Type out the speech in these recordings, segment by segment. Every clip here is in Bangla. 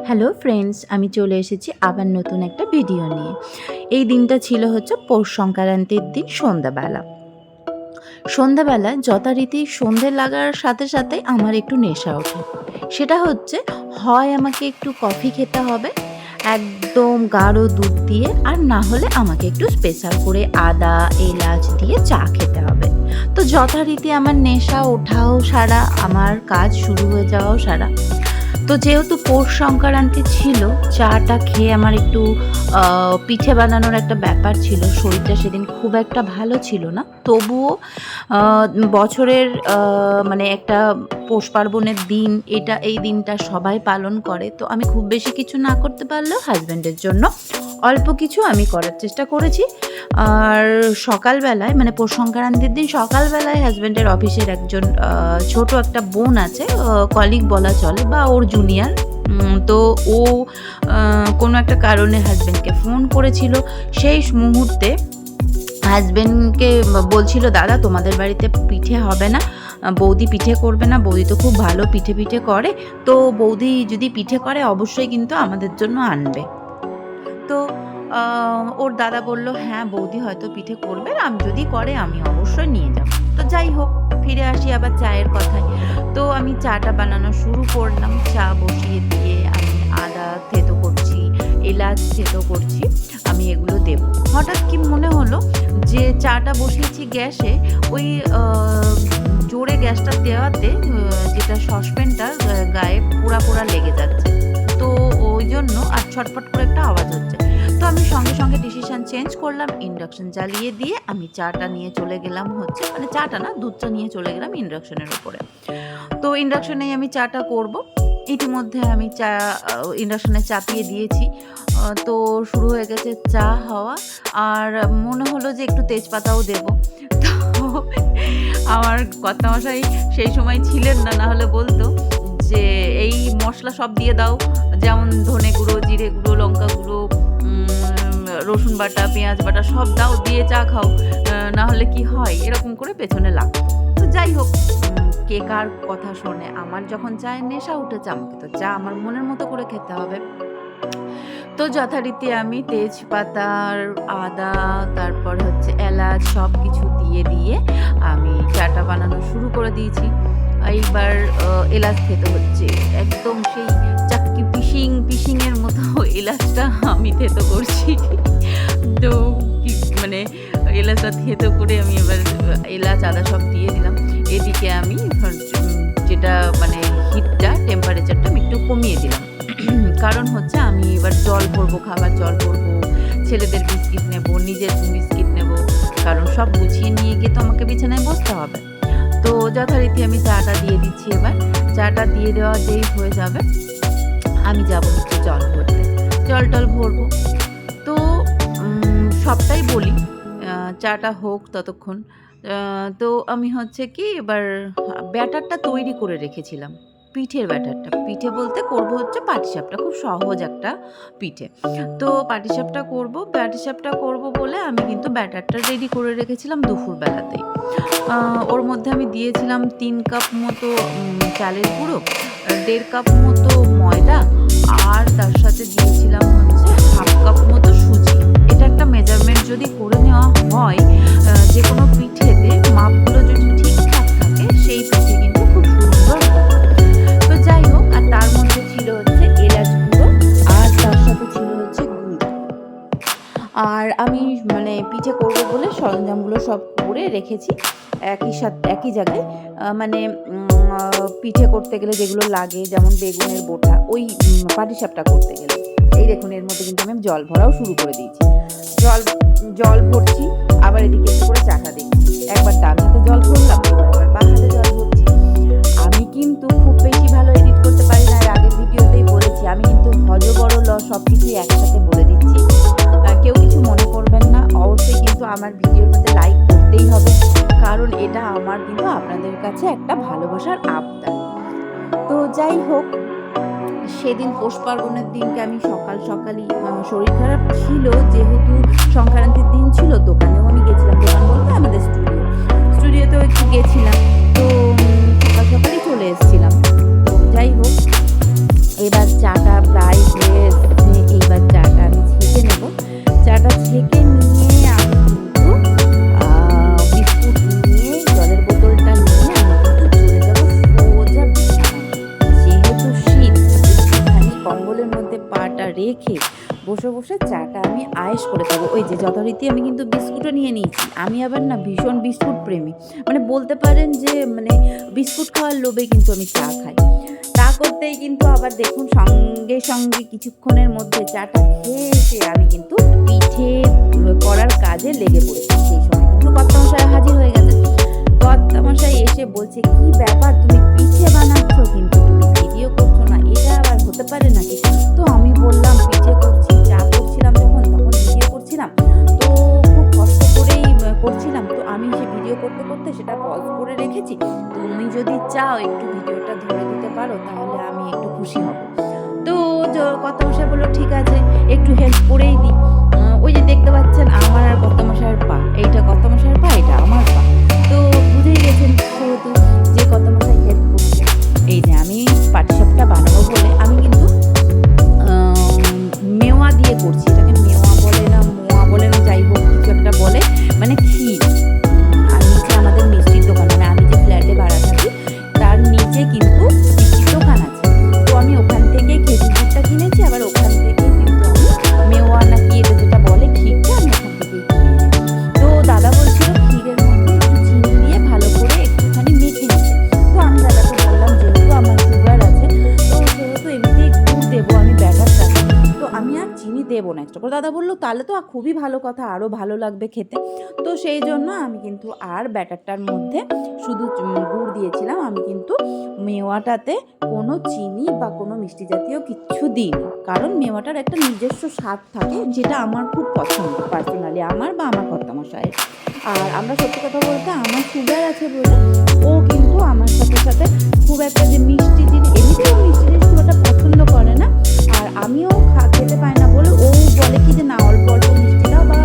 হ্যালো ফ্রেন্ডস, আমি চলে এসেছি আবার নতুন একটা ভিডিও নিয়ে। এই দিনটা ছিল হচ্ছে পৌষ সংক্রান্তির দিন সন্ধ্যাবেলা। সন্ধ্যাবেলা যথারীতি সন্ধে লাগার সাথে সাথে আমার একটু নেশা ওঠে। সেটা হচ্ছে হয় আমাকে একটু কফি খেতে হবে একদম গাঢ় দুধ দিয়ে, আর না হলে আমাকে একটু স্পেশাল করে আদা এলাচ দিয়ে চা খেতে হবে। তো যথারীতি আমার নেশা ওঠাও সারা, আমার কাজ শুরু হয়ে যাওয়াও সারা। তো যেহেতু পৌষ সংক্রান্তি ছিল, চাটা খেয়ে আমার একটু পিঠে বানানোর একটা ব্যাপার ছিল। শরীরটা সেদিন খুব একটা ভালো ছিল না। তবুও বছরের মানে একটা পৌষ পার্বণের দিন, এই দিনটা সবাই পালন করে। তো আমি খুব বেশি কিছু না করতে পারলেও হাসব্যান্ডের জন্য অল্প কিছু আমি করার চেষ্টা করেছি। আর সকালবেলায় মানে পৌষ সংক্রান্তির দিন সকালবেলায় হাজব্যান্ডের অফিসের একজন ছোট একটা বোন আছে, কলিগ বলা চলে বা ওর জুনিয়র। তো ও কোনো একটা কারণে হাজব্যান্ডকে ফোন করেছিল। সেই মুহূর্তে হাজব্যান্ডকে বলছিল, দাদা তোমাদের বাড়িতে পিঠে হবে না, বৌদি পিঠে করবে না, বৌদি তো খুব ভালো পিঠে করে, তো বৌদি যদি পিঠে করে অবশ্যই কিন্তু আমাদের জন্য আনবে। তো ওর দাদা বলল, হ্যাঁ বৌদি হয়তো পিঠে করবে, আমি যদি করে আমি অবশ্যই নিয়ে যাব। তো যাই হোক, ফিরে আসি আবার চায়ের কথায়। তো আমি চাটা বানানো শুরু করলাম। চা বসিয়ে দিয়ে আমি আদা থেতো করছি, এলাচ থেতো করছি, আমি এগুলো দেব। হঠাৎ কি মনে হলো যে চাটা বসিয়েছি গ্যাসে, ওই জোরে গ্যাসটা দেওয়াতে যেটা সসপ্যানটার গায়ে পোড়া পোড়া লেগে যাচ্ছে। তো ওই জন্য আর ছটফট করে একটা আওয়াজ হচ্ছে। তো আমি সঙ্গে সঙ্গে ডিসিশন চেঞ্জ করলাম, ইন্ডাকশন জ্বালিয়ে দিয়ে আমি চাটা নিয়ে চলে গেলাম হচ্ছে, মানে চাটা না, দুধটা নিয়ে চলে গেলাম ইন্ডাকশনের উপরে। তো ইন্ডাকশনেই আমি চাটা করব। ইতিমধ্যে আমি চা ইন্ডাকশনে চাপিয়ে দিয়েছি। তো শুরু হয়ে গেছে চা হওয়া, আর মনে হলো যে একটু তেজপাতাও দেব। তো আমার কর্তামশাই সেই সময় ছিলেন না, না হলে বলতো যে এই মশলা সব দিয়ে দাও, যেমন ধনে গুঁড়ো, জিরে গুঁড়ো, লঙ্কা গুঁড়ো, রসুন বাটা, পেঁয়াজ বাটা সব দাও, দিয়ে চা খাও, না হলে কি হয়, এরকম করে পেছনে লাগতো। তো যাই হোক, কে কার কথা শোনে, আমার যখন চায়ের নেশা উঠেছে আমাকে তো চা আমার মনের মতো করে খেতে হবে। তো যথারীতি আমি তেজপাতার আদা, তারপর হচ্ছে এলাচ সব কিছু দিয়ে আমি চাটা বানানো শুরু করে দিয়েছি। এইবার এলাচ খেতে হচ্ছে, একদম সেই চাক্কি পিশিংয়ের মতো এলাচটা আমি থেতো করছি। তো মানে এলাচটা থেতো করে আমি এবার এলাচ আদা সব দিয়ে দিলাম। এদিকে আমি যেটা মানে হিটটা, টেম্পারেচারটা আমি একটু কমিয়ে দিলাম। কারণ হচ্ছে আমি এবার জল ভরবো, খাবার জল ভরবো, ছেলেদের বিস্কিট নেব, নিজের বিস্কিট নেব, কারণ সব গুছিয়ে নিয়ে গিয়ে তো আমাকে বিছানায় বসতে হবে। তো যথারীতি আমি চাটা দিয়ে দিচ্ছি। এবার চাটা দিয়ে দেওয়া যেই হয়ে যাবে আমি যাব হচ্ছে জল ভরতে, জল টল ভরবো। তো সবটাই বলি, চাটা হোক ততক্ষণ। তো আমি হচ্ছে কি এবার ব্যাটারটা তৈরি করে রেখেছিলাম, পিঠের ব্যাটারটা। পিঠে বলতে করব হচ্ছে পাটিসাপটা, খুব সহজ একটা পিঠে। তো পাটিসাপটা করব বলে আমি কিন্তু ব্যাটারটা রেডি করে রেখেছিলাম দুপুরবেলাতেই। ওর মধ্যে আমি দিয়েছিলাম 3 কাপ মতো চালের গুঁড়ো, 1.5 কাপ মতো ময়দা, আর তার সাথে দিয়েছিলাম হচ্ছে 1/2 কাপ মতো সুজি। এটা একটা মেজারমেন্ট যদি করে নেওয়া হয়, যে কোনো পিঠেতে মাপগুলো যদি ঠিকঠাক থাকে সেই পিঠে কিন্তু খুব সুন্দর হয়। তো যাই হোক, আর তার মধ্যে ছিল হচ্ছে এলাচ গুঁড়ো, আর তার সাথে ছিল হচ্ছে গুড়। আর আমি মানে পিঠে করব বলে সরঞ্জামগুলো সব করে রেখেছি একই জায়গায়। মানে পিঠে করতে গেলে যেগুলো লাগে, যেমন বেগুনের বোটা, ওই পাটিসাপটা করতে গেলে। এই দেখুন, এর মধ্যে কিন্তু আমি জল ভরাও শুরু করে দিয়েছি। জল ভরছি, আবার এদিকে একটু করে চাটা দেখছি। একবার ডান হাতে জল ভরলাম, একবার বাঁ হাতে জল ভরছি। আমি কিন্তু খুব বেশি ভালো এডিট করতে পারি না, এর আগের ভিডিওতেই বলেছি। আমি কিন্তু হজ বড় ল সব কিছুই একসাথে বলে দিচ্ছি, কেউ কিছু মনে করবেন না। অবশ্যই কিন্তু আমার ভিডিওটাতে লাইক করতেই হবে, কারণ এটা আমার কিন্তু আপনাদের কাছে একটা ভালোবাসার আবদার। তো যাই হোক, সেদিন পৌষ পার্বণের দিনকে আমি সকালই শরীর খারাপ ছিল, যেহেতু সংক্রান্তির দিন ছিল। দোকানেও আমি গেছিলাম, দোকান বলতে আমাদের স্টুডিওতেও একটু গেছিলাম। তো সকালই চলে এসেছিলাম। তো যাই হোক, এবার চাটা প্রায় মধ্যে পাটা রেখে বসে বসে চাটা আমি আয়েশ করে খাবো। ওই যে যথারীতি আমি কিন্তু বিস্কুটও নিয়ে নিয়েছি। আমি আবার না ভীষণ বিস্কুট প্রেমী, মানে বলতে পারেন যে মানে বিস্কুট খাওয়ার লোভে কিন্তু আমি চা খাই। তা করতেই কিন্তু আবার দেখুন সঙ্গে সঙ্গে কিছুক্ষণের মধ্যে চাটা খেয়ে এসে আমি কিন্তু পিঠে করার কাজে লেগে পড়েছি। সেই সময় কিন্তু কর্তামশাই হাজির হয়ে গেছে। কর্তামশাই এসে বলছে, কি ব্যাপার, তুমি পিঠে বানাচ্ছ কিন্তু তুমি ভিডিও করছো না, এটা আবার হতে পারে নাকি? তো আমি বললাম, পিঠে করছি, চা করছিলাম তখন ভিডিও করছিলাম, তো খুব কষ্ট করেই করছিলাম। তো আমি সে ভিডিও করতে করতে সেটা পজ করে রেখেছি। তুমি যদি চাও একটু ভিডিওটা ধরে দিতে পারো তাহলে আমি একটু খুশি হব। তো কর্তামশাই বললো, ঠিক আছে, একটু হেল্প করেই দিই। ওই যে দেখতে পাচ্ছেন আমার আর কর্তামশাইয়ের পা, এইটা কর্তামশাইয়ের পা, এটা আমার পা। তো বুঝেই গেছেন সেহেতু যে কর্তামশাই হেল্প করছে। এই যে আমি পাটিসাপটা বানাবো বলে আমি কিন্তু মেওয়া দিয়ে করছি। এটাকে মেওয়া বলে না মোয়া বলে না, যাই হোক কিছু একটা বলে, মানে ক্ষীর। আর নিচে আমাদের মিষ্টির দোকান, মানে আমি যে ফ্ল্যাটে ভাড়া থাকি তার নিচে কিন্তু মিষ্টির দোকান আছে। তো আমি ওখান থেকে খেজুর গুড়টা কিনেছি, আবার ওখান থেকে কিন্তু আমি মেওয়া না কি এটা যেটা বলে ক্ষীরটা আমি ওখান থেকেই কিনে এনেছি। তো দাদা বলছিল ক্ষীরের মধ্যে একটু চিনি দিয়ে ভালো করে একটুখানি মেখে নিতে। তো আমি দাদাকে বললাম, যেহেতু আমার সুগার আছে তো সেহেতু এমনিতেই গুড় দেবো আমি ব্যাটারটাতে, তো আমি আর চিনি দেবো না এক্সট্রা করে। দাদা বললো, তাহলে তো খুবই ভালো কথা, আরও ভালো লাগবে খেতে। তো সেই জন্য আমি কিন্তু আর ব্যাটারটার মধ্যে শুধু গুড় দিয়েছিলাম, আমি কিন্তু মেওয়াটাতে কোনো চিনি বা কোনো মিষ্টি জাতীয় কিচ্ছু দিইনি। কারণ মেওয়াটার একটা নিজস্ব স্বাদ থাকে, যেটা আমার খুব পছন্দ পার্সোনালি, আমার বা আমার কর্তামশাইয়ের। আর আমরা সত্যি কথা বলতে আমার সুগার আছে বলে ও কিন্তু আমার সাথে সাথে খুব একটা যে মিষ্টি জিনিস, এমনিতেও মিষ্টি জিনিস খুব একটা পছন্দ করে না। আর আমিও খেতে পাই না বলে ও বলে কি যে না, অল্প অল্প মিষ্টি দাও বা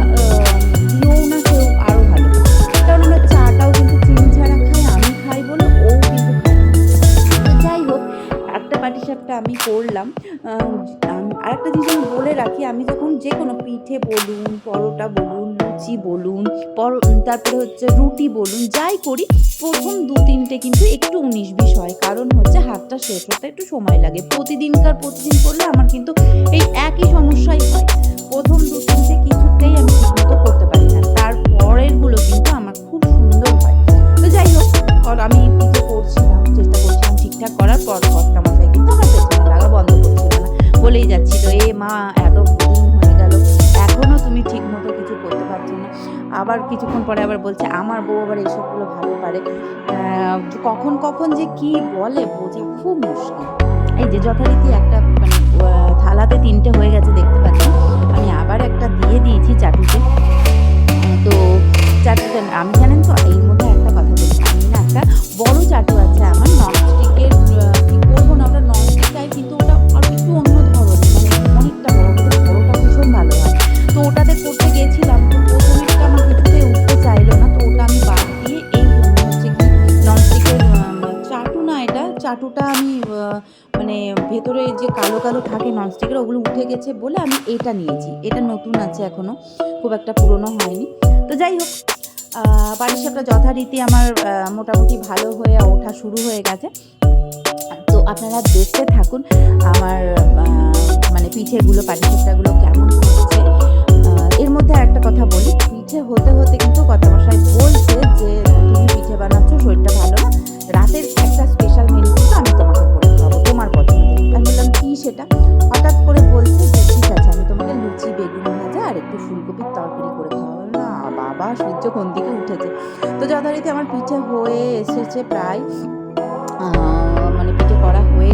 দিও না, সেও আরও ভালো। কারণ আমরা চাটাও কিন্তু চিনি ছাড়া খাই, আমি খাই বলে ও কিন্তু খায়। তো যাই হোক, একটা পাটিসাপটা আমি করলাম। আর একটা জিনিস আমি বলে রাখি, আমি যখন যে কোনো পিঠে বলুন, পরোটা বলুন, লুচি বলুন, তারপরে হচ্ছে রুটি বলুন, যাই করি প্রথম 2-3টে কিন্তু একটু 19-20 হয়। কারণ হচ্ছে হাতটা শেষ হতে একটু সময় লাগে। প্রতিদিন করলে আমার কিন্তু এই একই সমস্যাই হয়। প্রথম 2-3টে কিছুতেই আমি ঠিকমতো করতে পারি না, তারপরেরগুলো কিন্তু আমার খুব সুন্দর হয়। তো যাই হোক, আমি পিঠে করছিলাম, চেষ্টা করছিলাম ঠিকঠাক করার পর কর্তামশাই কিন্তু আমার পেছনে লাগা বন্ধ করছিল না, বলেই যাচ্ছিল, এ মা এত দিন হয়ে গেল এখনও তুমি ঠিক মতো কিছু করতে পারছো না। আবার কিছুক্ষণ পরে আবার বলছে, আমার বউ আবার এইসবগুলো ভালো পারে। কখন যে কি বলে বোঝা খুব মুশকিল। এই যে যথারীতি একটা মানে থালাতে 3টে হয়ে গেছে দেখতে পাচ্ছি, আমি আবার একটা দিয়ে দিয়েছি চাটুতে। তো চাটুটা আমি, জানেন তো এর মধ্যে একটা কথা বলছি, আমি না একটা বড় চাটু আছে আমার ননস্টিকের, কি করবো না, ওটা ননস্টিক টাইপ কিন্তু ওটা আর একটু অন্য ধরনের, মানে অনেকটা বড়, কিন্তু বড়টা ভীষণ ভালো হয়। তো ওটাতে করতে গিয়েছিলাম, তো প্রথমেরটা আমার কিছুতেই উঠতে চাইলো না, তো ওটা আমি বাদ দিয়ে এই হচ্ছে কি ননস্টিকের চাটু না, এটা চাটুটা আমি মানে ভেতরে যে কালো কালো থাকে ননস্টিকের, ওগুলো উঠে গেছে বলে আমি এটা নিয়েছি। এটা নতুন আছে, এখনও খুব একটা পুরনো হয়নি। তো যাই হোক, পাটিসাপটা যথারীতি আমার মোটামুটি ভালো হয়ে ওঠা শুরু হয়ে গেছে। তো আপনারা দেখতে থাকুন আমার মানে পিঠেগুলো, পাটিসাপটাগুলো কেমন হচ্ছে। এর মধ্যে একটা কথা বলি, পিঠে হতে হতে কিন্তু কর্তামশাই বলছে যে তুমি পিঠে বানাচ্ছ, শরীরটা ভালো না, রাতের একটা স্পেশাল মেনু কিন্তু আমি তোমাকে করে খাওয়াবো তোমার পছন্দের। আমি বললাম, কি সেটা? হঠাৎ করে বলছে যে ঠিক আছে, আমি তোমাকে লুচি, বেগুন ভাজা আর একটু ফুলকপির তরকারি করে খাওয়াবো। না বাবা, সূর্য কোন দিকে উঠেছে। তো যথারীতি আমার পিঠে হয়ে এসেছে প্রায়, মানে পিঠে করা হয়ে